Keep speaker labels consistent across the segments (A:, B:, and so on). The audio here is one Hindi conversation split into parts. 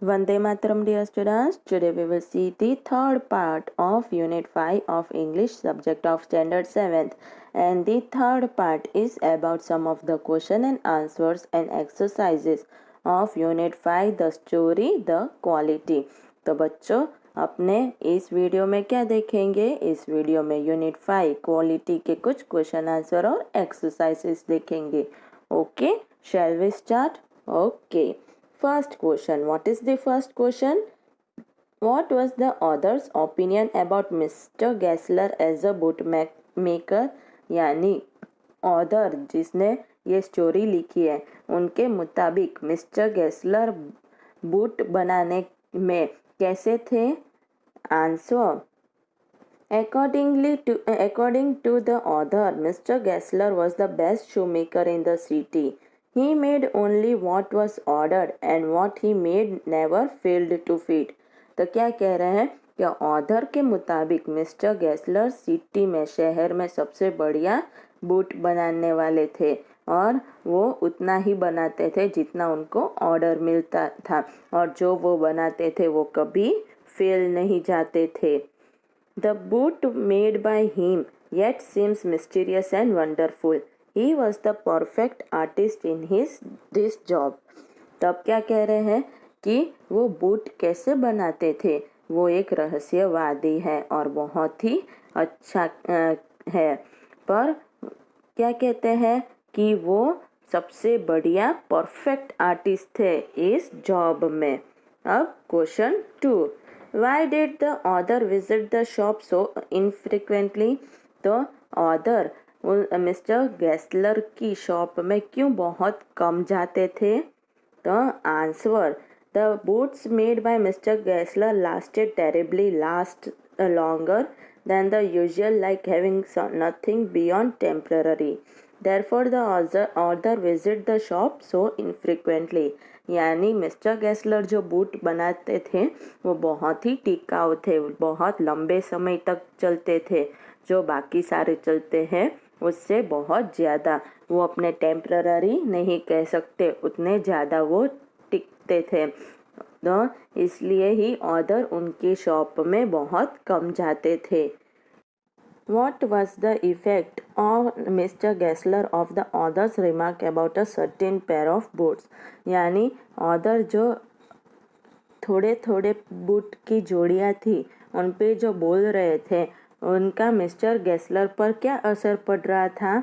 A: Vande Mataram, dear students. Today we will see the third part of Unit 5 of English subject of Standard 7th. And the third part is about some of the question and answers and exercises of Unit 5, the story, the quality. तो बच्चों अपने इस वीडियो में क्या देखेंगे? इस वीडियो में यूनिट 5 क्वालिटी के कुछ क्वेश्चन आंसर और एक्सरसाइजेस देखेंगे. Okay, shall we start? Okay. First question. What is the first question? What was the author's opinion about Mr. Gessler as a bootmaker? यानी ऑथर जिसने ये स्टोरी लिखी है उनके मुताबिक मिस्टर गेस्लर बूट बनाने में कैसे थे? Answer. According to the author, Mr. Gessler was the best shoemaker in the city. He made only what was ordered and what he made never failed to fit. तो क्या कह रहे हैं कि ऑथर के मुताबिक मिस्टर गेस्लर सिटी में शहर में सबसे बढ़िया बूट बनाने वाले थे और वो उतना ही बनाते थे जितना उनको ऑर्डर मिलता था और जो वो बनाते थे वो कभी फेल नहीं जाते थे. The boot made by him yet seems mysterious and wonderful. He was the perfect artist in this job. तब क्या कह रहे हैं कि वो बूट कैसे बनाते थे? वो एक रहस्यवादी है और बहुत ही अच्छा है. पर क्या कहते हैं कि वो सबसे बढ़िया परफेक्ट आर्टिस्ट थे इस जॉब में. अब question 2. Why did the author visit the shop so infrequently? तो ऑथर मिस्टर गेस्लर की शॉप में क्यों बहुत कम जाते थे? तो answer. The boots made by Mr. Gessler lasted terribly longer than the usual, like having nothing beyond temporary. Therefore, the author visit the shop so infrequently. यानी मिस्टर गेस्लर जो बूट बनाते थे वो बहुत ही टिकाऊ थे, बहुत लंबे समय तक चलते थे, जो बाकी सारे चलते हैं उससे बहुत ज़्यादा. वो अपने टेम्पररी नहीं कह सकते, उतने ज़्यादा वो टिकते थे. तो इसलिए ही ऑथर उनकी शॉप में बहुत कम जाते थे. What was the effect on Mr. Gessler of the author's remark about a certain pair of boots? यानी ऑथर जो थोड़े थोड़े बूट की जोड़ियाँ थी उन पे जो बोल रहे थे उनका मिस्टर गेस्लर पर क्या असर पड़ रहा था?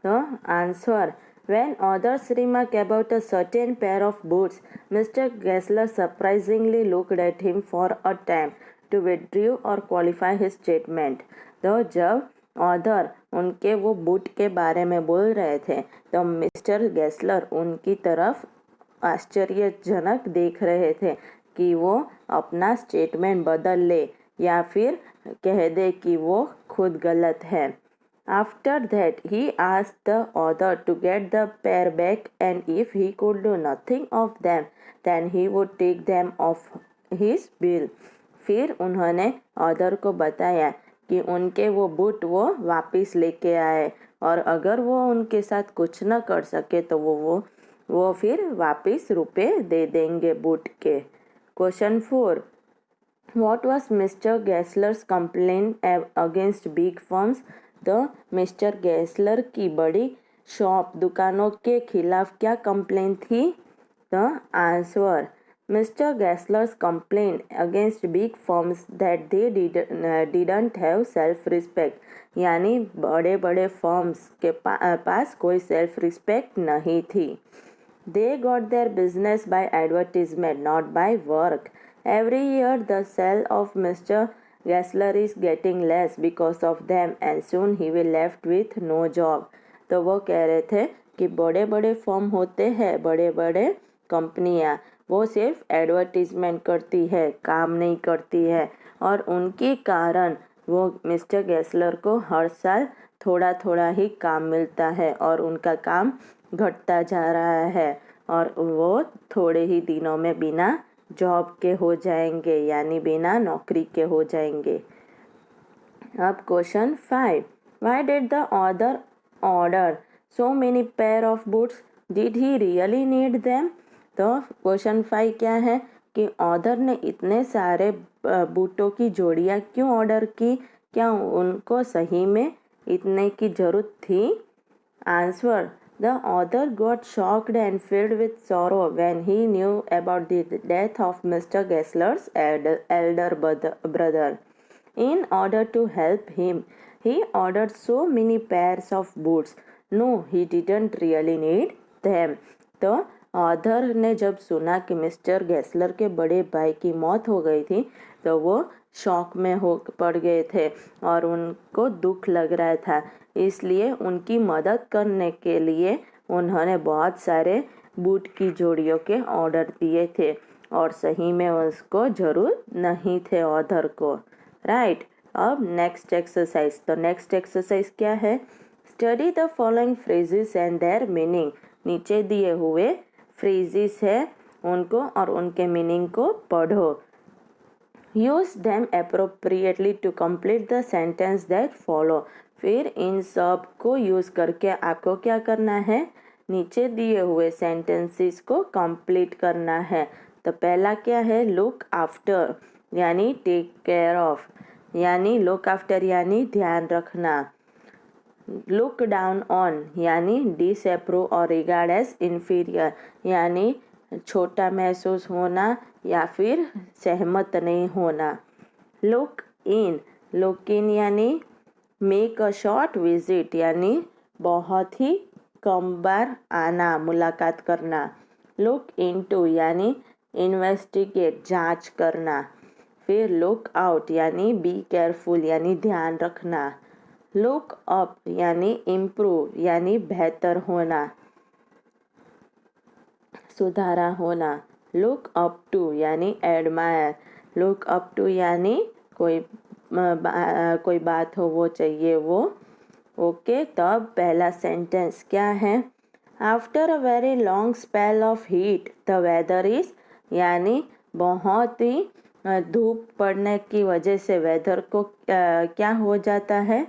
A: तो answer. When authors remark about a certain pair of boots, Mr. Gessler surprisingly looked at him for a time to withdraw or qualify his statement. तो जब ऑथर उनके वो बूट के बारे में बोल रहे थे तो मिस्टर गेस्लर उनकी तरफ आश्चर्यजनक देख रहे थे कि वो अपना स्टेटमेंट बदल ले या फिर कह दे कि वो खुद गलत है. After that, he asked the author to get the pair back, and if he could do nothing of them, then he would take them off his bill. फिर उन्होंने ऑथर को बताया कि उनके वो बूट वो वापस लेके आए और अगर वो उनके साथ कुछ न कर सके तो वो फिर वापस रुपए दे देंगे बूट के. Question 4. What was Mr. Gessler's complaint against big firms? तो मिस्टर गेस्लर की बड़ी शॉप दुकानों के खिलाफ क्या कंप्लेन थी? तो answer. Mr. Gessler's complaint against big firms that they didn't have self-respect. यानी बड़े बड़े फर्म्स के पास कोई सेल्फ रिस्पेक्ट नहीं थी. They got their business by advertisement, not by work. Every year the sale of Mr. Gessler is getting less because of them and soon he will left with no job. तो वो कह रहे थे कि बड़े बड़े फर्म होते हैं, बड़े बड़े कंपनियां, वो सिर्फ एडवर्टीजमेंट करती है, काम नहीं करती है और उनके कारण वो मिस्टर गेस्लर को हर साल थोड़ा थोड़ा ही काम मिलता है और उनका काम घटता जा रहा है और वो थोड़े ही दिनों में बिना जॉब के हो जाएंगे, यानी बिना नौकरी के हो जाएंगे. अब question 5. Why did the author order so many pair of boots? Did he really need them? तो क्वेश्चन 5 क्या है कि ऑथर ने इतने सारे बूटों की जोड़ियाँ क्यों ऑर्डर की? क्या उनको सही में इतने की ज़रूरत थी? Answer: The author got shocked and filled with sorrow when he knew about the death of Mr. Gessler's elder brother. In order to help him, he ordered so many pairs of boots. No, he didn't really need them. तो ऑथर ने जब सुना कि मिस्टर गेस्लर के बड़े भाई की मौत हो गई थी तो वो शॉक में हो पड़ गए थे और उनको दुख लग रहा था, इसलिए उनकी मदद करने के लिए उन्होंने बहुत सारे बूट की जोड़ियों के ऑर्डर दिए थे और सही में उसको ज़रूर नहीं थे ऑथर को। राइट। अब नेक्स्ट एक्सरसाइज। तो नेक्स्ट एक्सरसाइज क्या है? Study the following phrases and there meaning. नीचे दिए हुए फ्रेजेस है उनको और उनके मीनिंग को पढ़ो। Use them appropriately to complete the sentence that follow. फिर इन सब को यूज करके आपको क्या करना है? नीचे दिए हुए सेंटेंसेस को कंप्लीट करना है। तो पहला क्या है? लुक आफ्टर यानी टेक केयर ऑफ, यानी लुक आफ्टर यानी ध्यान रखना। लुक डाउन ऑन यानी डिसअप्रूव और रिगार्ड एज इंफीरियर यानी छोटा महसूस होना या फिर सहमत नहीं होना। लुक इन यानी मेक अ शॉर्ट विजिट यानी बहुत ही कम बार आना, मुलाकात करना। लुक इनटू यानी इन्वेस्टिगेट, जांच करना। फिर लुक आउट यानी बी केयरफुल यानी ध्यान रखना। लुक अप यानी इम्प्रूव यानी बेहतर होना, सुधारा होना। लुक अप टू यानी एडमायर। लुक अप टू यानी कोई बात हो वो चाहिए वो। ओके, तब पहला सेंटेंस क्या है? After a very long spell of heat the weather is यानी बहुत ही धूप पड़ने की वजह से वेदर को क्या हो जाता है?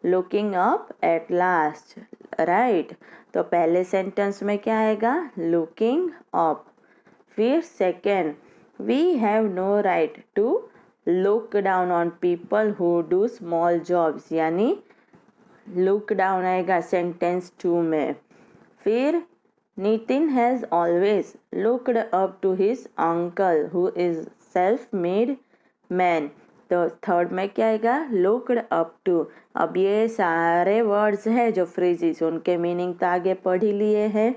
A: Looking up at last. Right. तो पहले सेंटेंस में क्या आएगा? Looking up. फिर second, we have no right to look down on people who do small jobs यानी लुक डाउन आएगा सेंटेंस 2 में। फिर Nitin has always looked up to his uncle who is self made man. तो थर्ड में क्या आएगा? Looked up to. अब ये सारे वर्ड्स हैं जो फ्रेजेस, उनके मीनिंग तो आगे पढ़ ही लिए हैं।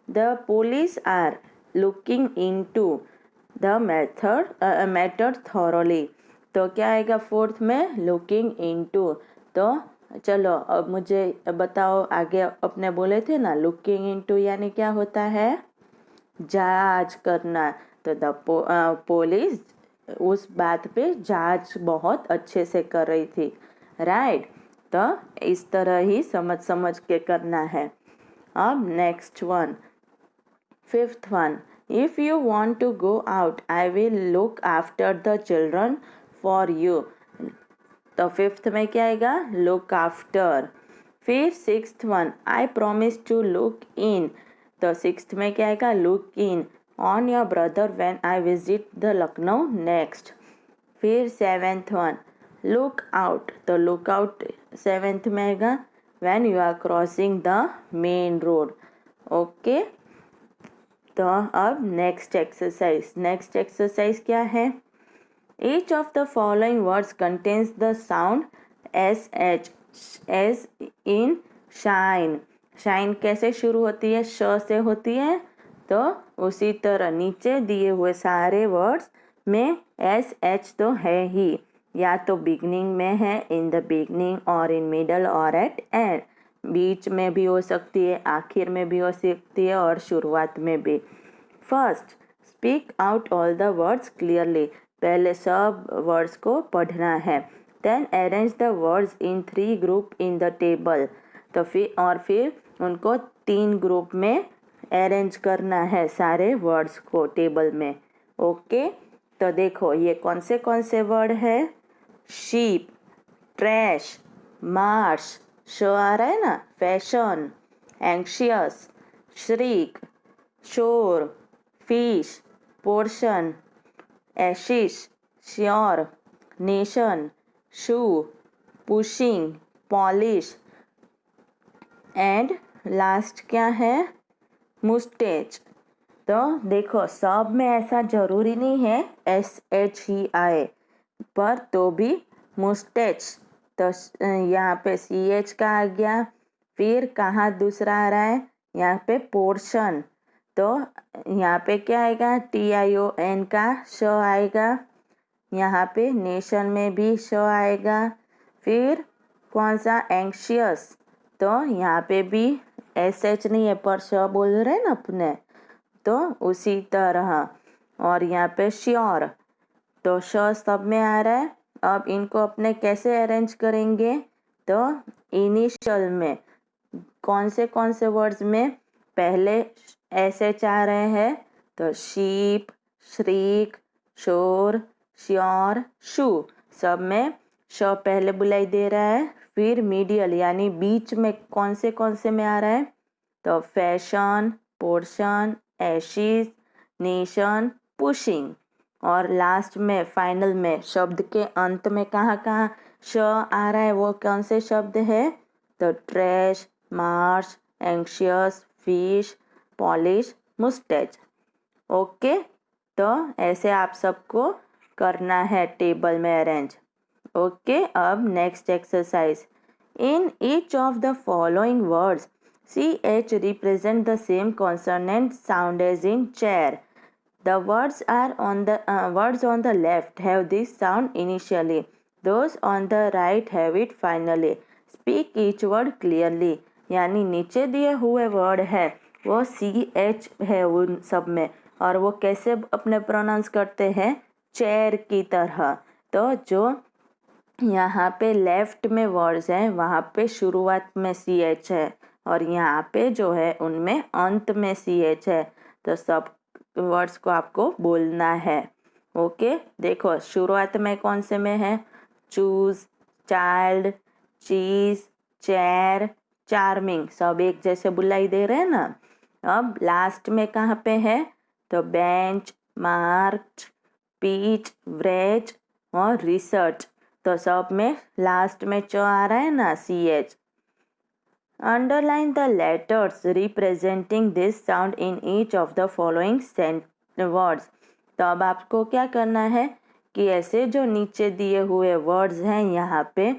A: The police are looking into the matter thoroughly. तो क्या आएगा फोर्थ में? Looking into. तो चलो अब मुझे बताओ, आगे अपने बोले थे ना लुकिंग इनटू यानी क्या होता है? जांच करना। तो द पुलिस उस बात पे जांच बहुत अच्छे से कर रही थी। राइट। तो इस तरह ही समझ के करना है। अब next one, fifth one, if you want to go out I will look after the children for you. तो फिफ्थ में क्या आएगा? Look after. फिर sixth one, I promise to look in. तो सिक्स्थ में क्या आएगा? Look in on your brother when I visit the Lucknow next. फिर सेवेंथ वन, लुक आउट। तो लुक आउट सेवेंथ में आएगा when you are crossing the main road. Okay, तो अब नेक्स्ट एक्सरसाइज क्या है? Each of the following words contains the sound SH as in shine. Shine कैसे शुरू होती है? श से होती है। तो उसी तरह नीचे दिए हुए सारे वर्ड्स में SH तो है ही, या तो बिगनिंग में है, इन द बिगनिंग और इन मिडल और एट एंड, बीच में भी हो सकती है, आखिर में भी हो सकती है और शुरुआत में भी। First, speak out all the words clearly. पहले सब वर्ड्स को पढ़ना है। Then arrange the words in 3 group in the table. तो फिर उनको 3 ग्रुप में अरेंज करना है सारे वर्ड्स को टेबल में। ओके, तो देखो ये कौन से वर्ड है? शीप, ट्रैश, मार्श, शो आ रहा है ना, fashion, anxious, shriek, shore, fish, portion, एशिश, sure, nation, shoe, pushing, polish and last क्या है, मुस्टेच। तो देखो सब में ऐसा जरूरी नहीं है SH ही आए, पर तो भी मुस्टेच, तो यहाँ पे CH का आ गया। फिर कहाँ दूसरा आ रहा है, यहाँ पे पोर्शन, तो यहाँ पे क्या आएगा, TION का श आएगा। यहाँ पे नेशन में भी श आएगा। फिर कौन सा, एंक्शियस, तो यहाँ पे भी SH नहीं है पर श बोल रहे हैं ना अपने, तो उसी तरह। और यहाँ पे श्योर, तो श सब में आ रहा है। अब इनको अपने कैसे अरेंज करेंगे, तो इनिशियल में कौन से वर्ड्स में पहले SH आ रहे हैं, तो शीप, श्रीक, शोर, श्योर, शू, सब में श पहले बुलाई दे रहा है। फिर मीडियल यानी बीच में कौन से में आ रहा है, तो fashion, portion, Ashes, nation, pushing. और लास्ट में फाइनल में शब्द के अंत में कहाँ श आ रहा है, वो कौन से शब्द है, तो ट्रैश, मार्च, एंक्शियस, फिश, पॉलिश, मुस्टेच। ओके, तो ऐसे आप सबको करना है टेबल में अरेंज। ओके, अब next exercise. In each of the following words CH represent the same consonant sound as in chair. The words on the left have this sound initially. Those on the right have it finally. Speak each word clearly. यानी नीचे दिए हुए वर्ड है वो CH है उन सब में, और वो कैसे अपने प्रोनाउंस करते हैं, चेयर की तरह। तो जो यहाँ पे लेफ्ट में वर्ड्स हैं वहाँ पे शुरुआत में CH है, और यहाँ पे जो है उनमें अंत में CH है। तो सब वर्ड्स को आपको बोलना है। ओके, देखो शुरुआत में कौन से में है, चूज, चाइल्ड, चीज, चेयर, चार्मिंग, सब एक जैसे बुलाई दे रहे हैं ना। अब लास्ट में कहाँ पे है, तो बेंच, मार्च, पीच, व्रेज और रिसर्च, तो सब में लास्ट में च आ रहा है ना, CH। Underline the letters representing this sound in each of the following words. तो अब आपको क्या करना है कि ऐसे जो नीचे दिए हुए वर्ड्स हैं यहाँ पे,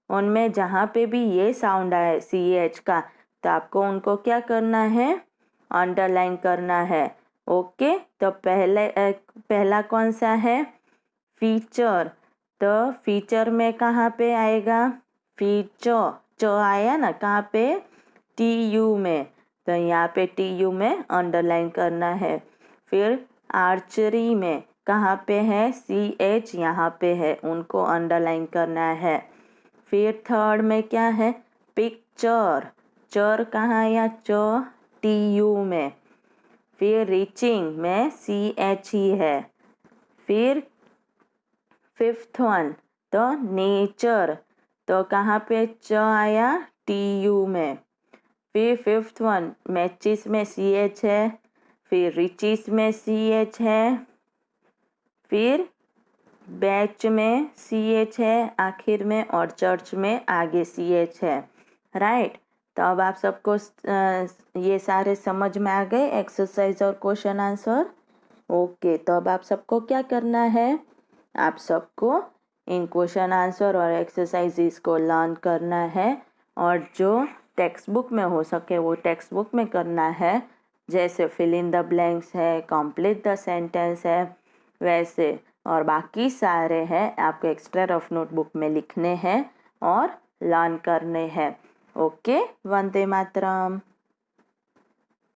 A: उनमें जहाँ पे भी ये साउंड आए CH का, तो आपको उनको क्या करना है, अंडरलाइन करना है। ओके, तो पहला कौन सा है, फीचर। तो फीचर में कहाँ पे आएगा, फीचर, च आया ना कहाँ पे, TU में, तो यहाँ पे TU में अंडरलाइन करना है। फिर आर्चरी में कहाँ पे है, CH यहाँ पे है, उनको अंडरलाइन करना है। फिर थर्ड में क्या है, पिक्चर, चर कहाँ आया, च, TU में। फिर रीचिंग में CH ही है। फिर फिफ्थ वन, तो नेचर, तो कहाँ पे च आया, TU में। फिर फिफ्थ वन, मैचिस में CH है। फिर रिचिस में CH है। फिर बैच में CH है आखिर में, और चर्च में आगे CH है। राइट, तो अब आप सबको ये सारे समझ में आ गए एक्सरसाइज और क्वेश्चन आंसर। ओके, तो अब आप सबको क्या करना है, आप सबको इन क्वेश्चन आंसर और एक्सरसाइजेस को लर्न करना है, और जो टेक्स्ट बुक में हो सके वो टेक्स्ट बुक में करना है। जैसे फिल इन द ब्लैंक्स है, कंप्लीट द सेंटेंस है, वैसे और बाकी सारे हैं आपको एक्स्ट्रा रफ नोटबुक में लिखने हैं और लर्न करने हैं। ओके, वंदे मातरम।